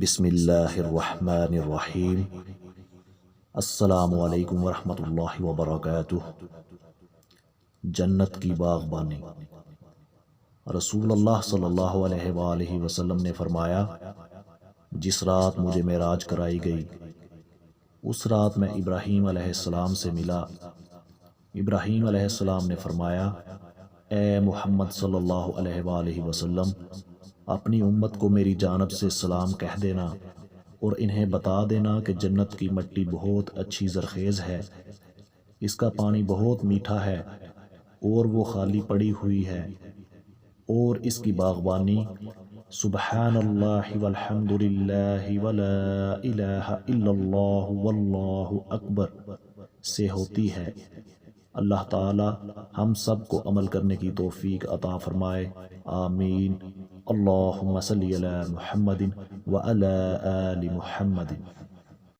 بسم اللہ الرحمن الرحیم۔ السلام علیکم ورحمۃ اللہ وبرکاتہ۔ جنت کی باغبانی۔ رسول اللہ صلی اللہ علیہ وآلہ وسلم نے فرمایا، جس رات مجھے معراج کرائی گئی اس رات میں ابراہیم علیہ السلام سے ملا۔ ابراہیم علیہ السلام نے فرمایا، اے محمد صلی اللہ علیہ وآلہ وسلم، اپنی امت کو میری جانب سے سلام کہہ دینا اور انہیں بتا دینا کہ جنت کی مٹی بہت اچھی زرخیز ہے، اس کا پانی بہت میٹھا ہے اور وہ خالی پڑی ہوئی ہے، اور اس کی باغبانی سبحان اللہ والحمد للہ ولا الہ الا اللہ واللہ اکبر سے ہوتی ہے۔ اللہ تعالی ہم سب کو عمل کرنے کی توفیق عطا فرمائے، آمین۔ اللہم صلی علی محمد وعلی آل محمد۔